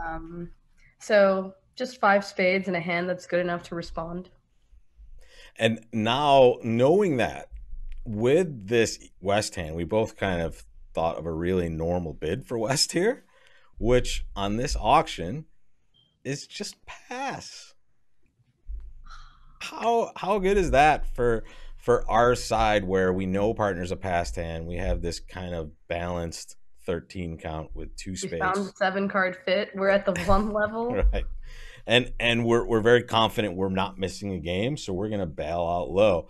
So just 5 spades in a hand that's good enough to respond. and now knowing that with this West hand, we both kind of thought of a really normal bid for West here, which on this auction is just pass. How good is that for our side, where we know partner's a passed hand? We have this kind of balanced 13 count with 2 We spades. found the 7-card fit. We're at the 1 level. Right. And we're very confident we're not missing a game, so we're gonna bail out low.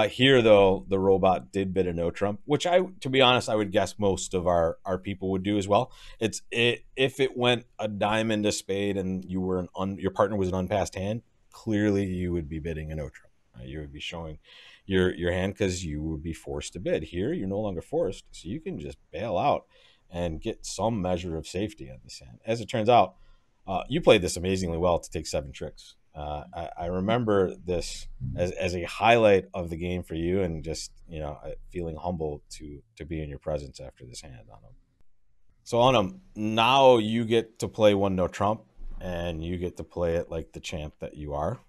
Here though, the robot did bid a no trump, which to be honest, I would guess most of our people would do as well. If it went a diamond, a spade, and you were your partner was an unpassed hand, clearly you would be bidding a no trump. You would be showing your hand because you would be forced to bid. Here, you're no longer forced, so you can just bail out and get some measure of safety on this hand. As it turns out, you played this amazingly well to take 7 tricks. I remember this as a highlight of the game for you, and just feeling humbled to be in your presence after this hand, Anam. So Anam, now you get to play 1 no trump, and you get to play it like the champ that you are.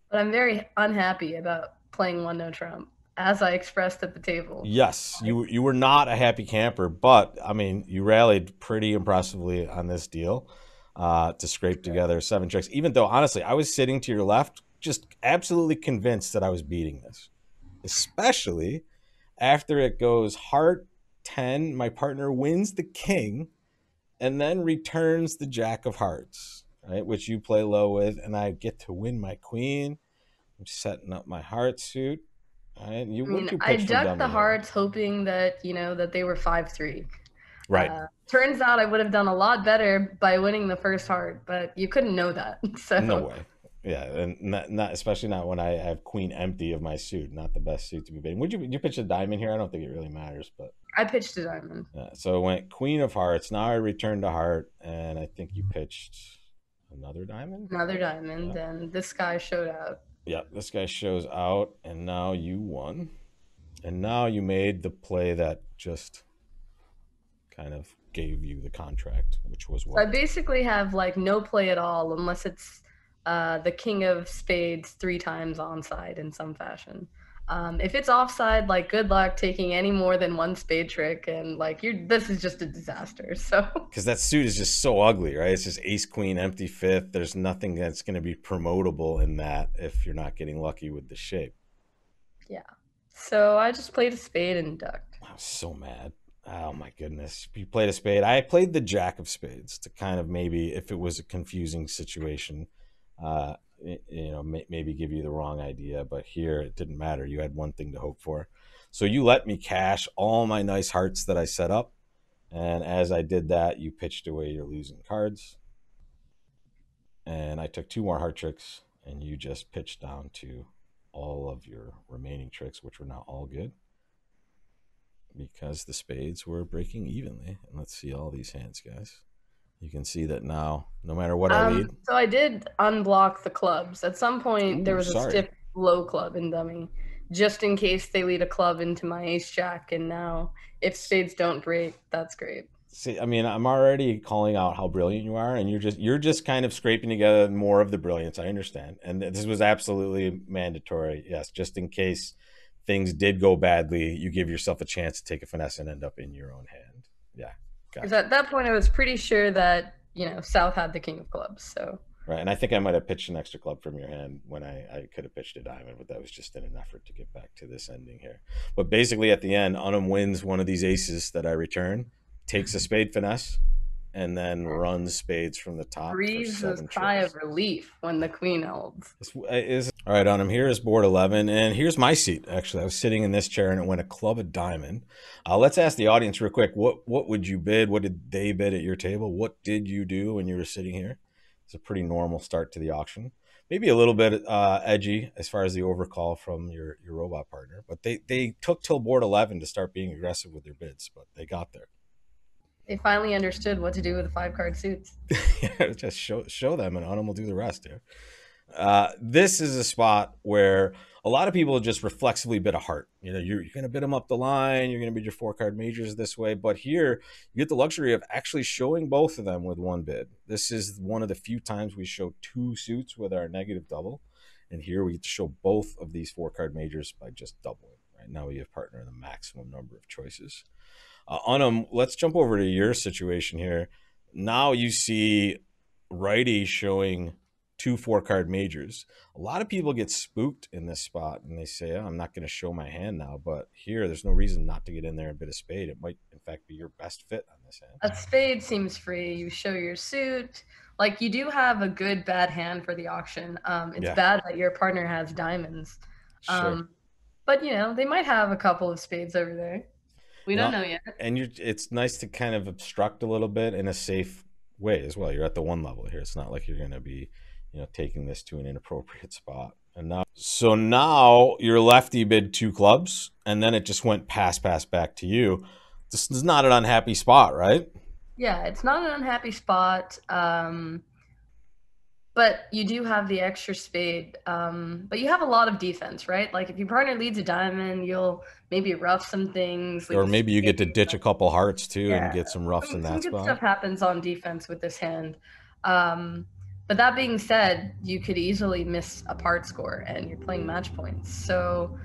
But I'm very unhappy about playing 1 no trump, as I expressed at the table. Yes, you were not a happy camper, but I mean, you rallied pretty impressively on this deal to scrape together 7 tricks. Even though, honestly, I was sitting to your left, just absolutely convinced that I was beating this, especially after it goes heart 10. My partner wins the king, and then returns the jack of hearts, right, which you play low with, and I get to win my queen. I'm setting up my heart suit. Right? I ducked the hearts hoping that, that they were 5-3. Right. Turns out I would have done a lot better by winning the first heart, but you couldn't know that. So no way. Yeah, and not especially not when I have queen empty of my suit. Not the best suit to be bidding. Would you pitch a diamond here? I don't think it really matters, but I pitched a diamond. Yeah, so it went queen of hearts. Now I returned to heart, and I think you pitched another diamond. Another diamond, yeah. And this guy showed out. Yeah, this guy shows out, and now you won. And now you made the play that just kind of gave you the contract, which was what? So I basically have like no play at all unless it's the king of spades 3 times onside in some fashion. If it's offside, like, good luck taking any more than 1 spade trick, and like this is just a disaster. So because that suit is just so ugly, right? It's just ace queen empty fifth. There's nothing that's going to be promotable in that if you're not getting lucky with the shape. Yeah. So I just played a spade and ducked. I was so mad. Oh my goodness. You played a spade. I played the jack of spades to kind of, maybe if it was a confusing situation, maybe give you the wrong idea, but here it didn't matter. You had one thing to hope for. So you let me cash all my nice hearts that I set up. And as I did that, you pitched away your losing cards. And I took 2 more heart tricks, and you just pitched down to all of your remaining tricks, which were now all good, because the spades were breaking evenly. And let's see all these hands, guys. You can see that now, no matter what I lead. So I did unblock the clubs. At some point, there was a stiff low club in dummy, just in case they lead a club into my ace jack. And now, if spades don't break, that's great. See, I mean, I'm already calling out how brilliant you are, and you're just kind of scraping together more of the brilliance. I understand, and this was absolutely mandatory. Yes, just in case things did go badly, you give yourself a chance to take a finesse and end up in your own hand. Yeah. Because at that point, I was pretty sure that South had the king of clubs. So Right, and I think I might have pitched an extra club from your hand when I could have pitched a diamond, but that was just in an effort to get back to this ending here. But basically, at the end, Anam wins one of these aces that I return, takes a spade finesse, and then runs spades from the top for breathes a 7 sigh of chips. relief when the queen holds. This is all right, Anam. Here is board 11, and here's my seat. Actually, I was sitting in this chair, and it went a club of diamond. Let's ask the audience real quick. What would you bid? What did they bid at your table? What did you do when you were sitting here? It's a pretty normal start to the auction. Maybe a little bit edgy as far as the overcall from your robot partner, but they took till board 11 to start being aggressive with their bids, but they got there. They finally understood what to do with the 5-card suits. Yeah, just show them, and Anam will do the rest here. This is a spot where a lot of people just reflexively bid a heart. You're going to bid them up the line. You're going to bid your 4-card majors this way. But here, you get the luxury of actually showing both of them with one bid. This is one of the few times we show 2 suits with our negative double. And here we get to show both of these 4-card majors by just doubling. Right now we have partner the maximum number of choices. Anam, let's jump over to your situation here. Now you see righty showing 2 4-card majors. A lot of people get spooked in this spot and they say, oh, I'm not going to show my hand now. But here, there's no reason not to get in there and bid a spade. It might, in fact, be your best fit on this hand. A spade seems free. You show your suit. Like, you do have a good bad hand for the auction. It's bad that your partner has diamonds. Sure. But, they might have a couple of spades over there. We don't know yet. And it's nice to kind of obstruct a little bit in a safe way as well. You're at the 1 level here. It's not like you're going to be taking this to an inappropriate spot. And now your lefty bid 2 clubs, and then it just went pass back to you. This is not an unhappy spot, right? Yeah, it's not an unhappy spot. But you do have the extra spade. But you have a lot of defense, right? Like, if your partner leads a diamond, you'll maybe rough some things. Or maybe you get to ditch a couple hearts too and get some roughs in that spot. Some good stuff happens on defense with this hand. But that being said, you could easily miss a part score and you're playing match points. So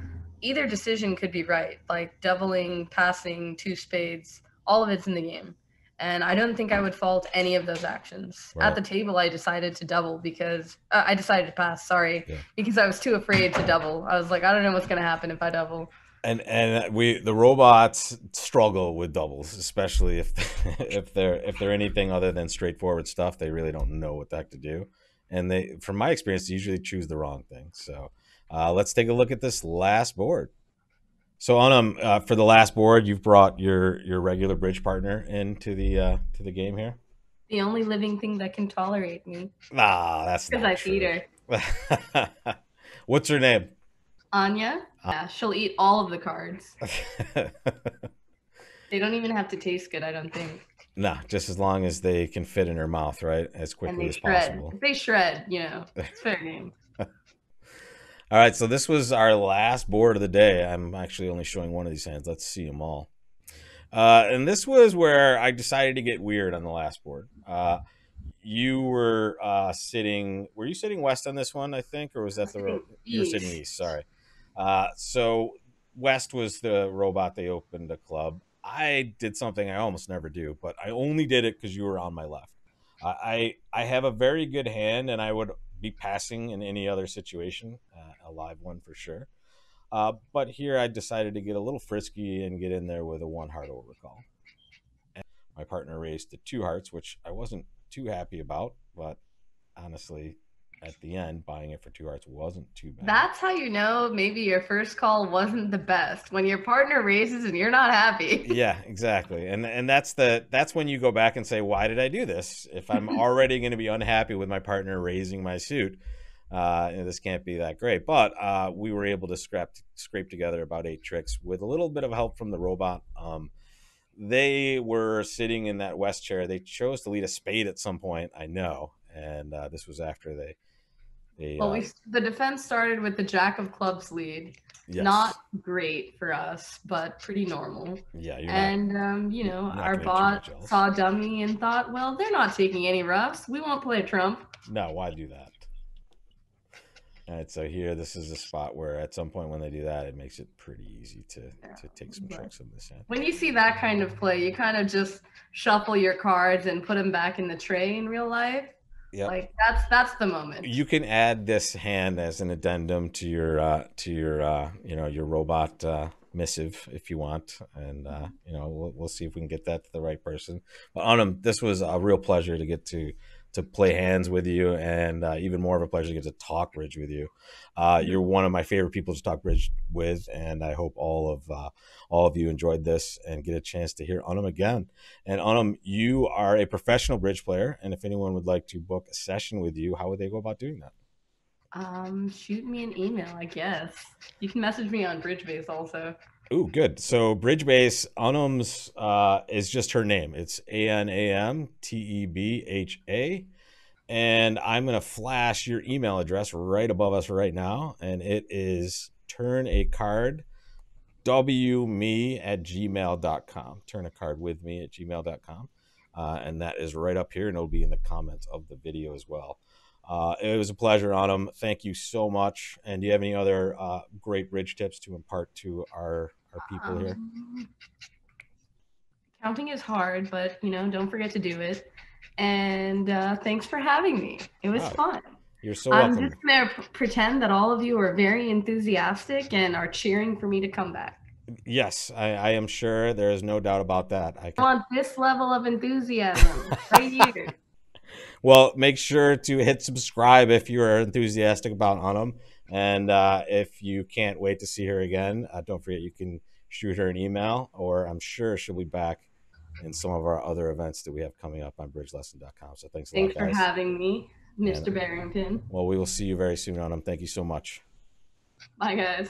either decision could be right, like doubling, passing, 2 spades, all of it's in the game. And I don't think I would fault any of those actions. Right. At the table, I decided to double because I decided to pass, because I was too afraid to double. I was like, I don't know what's going to happen if I double. And the robots struggle with doubles, especially if they're anything other than straightforward stuff. They really don't know what the heck to do, and they, from my experience, usually choose the wrong thing. So let's take a look at this last board. So Anam, for the last board, you've brought your regular bridge partner into the game here. The only living thing that can tolerate me. Ah, that's not because I feed her. What's her name? Anya. Yeah, she'll eat all of the cards. They don't even have to taste good, I don't think. No, just as long as they can fit in her mouth, right? As quickly as possible. If they shred, it's fair game. All right, so this was our last board of the day. I'm actually only showing one of these hands. Let's see them all. And this was where I decided to get weird on the last board. You were sitting. Were you sitting west on this one? I think, or was that the road? You were sitting east. Sorry. So west was the robot. They opened a club. I did something I almost never do, but I only did it because you were on my left. I have a very good hand, and I would be passing in any other situation, a live one for sure. But here I decided to get a little frisky and get in there with a 1 heart overcall. And my partner raised to 2 hearts, which I wasn't too happy about, but honestly, at the end, buying it for 2 hearts wasn't too bad. That's how you know maybe your first call wasn't the best, when your partner raises and you're not happy. Yeah, exactly. And that's when you go back and say, why did I do this? If I'm already going to be unhappy with my partner raising my suit, this can't be that great. But we were able to scrape together about 8 tricks with a little bit of help from the robot. They were sitting in that west chair. They chose to lead a spade at some point, I know. And this was after they the defense started with the jack of clubs lead. Yes. Not great for us, but pretty normal. Yeah, our bot saw dummy and thought, well, they're not taking any roughs. We won't play a trump. No, why do that? All right, so here, this is a spot where at some point when they do that, it makes it pretty easy Yeah. to take some But tricks in this hand. when you see that kind of play, you kind of just shuffle your cards and put them back in the tray in real life. Yep. Like that's the moment. You can add this hand as an addendum to your your robot missive if you want, and we'll see if we can get that to the right person. But Anam, this was a real pleasure to get to play hands with you, and even more of a pleasure to get to talk bridge with you. You're one of my favorite people to talk bridge with, and I hope all of you enjoyed this and get a chance to hear Anam again. And Anam, you are a professional bridge player, and if anyone would like to book a session with you, how would they go about doing that? Shoot me an email, I guess. You can message me on Bridgebase also. Ooh, good. So Bridgebase, Anam's is just her name. It's AnamTebha. And I'm going to flash your email address right above us right now. And it is turnacardwme at gmail.com. Turnacardwithme at gmail.com. And that is right up here, and it'll be in the comments of the video as well. It was a pleasure, Anam. Thank you so much. And do you have any other great bridge tips to impart to our people here? Um, Counting is hard, but don't forget to do it. And thanks for having me. It was Wow, fun. you're so I'm just welcome. going to pretend that all of you are very enthusiastic and are cheering for me to come back. Yes, I am sure. There is no doubt about that. I want this level of enthusiasm right here. Well, make sure to hit subscribe if you are enthusiastic about Anam. And if you can't wait to see her again, don't forget you can shoot her an email, or I'm sure she'll be back in some of our other events that we have coming up on bridgelesson.com. So thanks a lot, Thanks for guys. having me, And Mr. Barrington. well, we will see you very soon, Anam. Thank you so much. Bye, guys.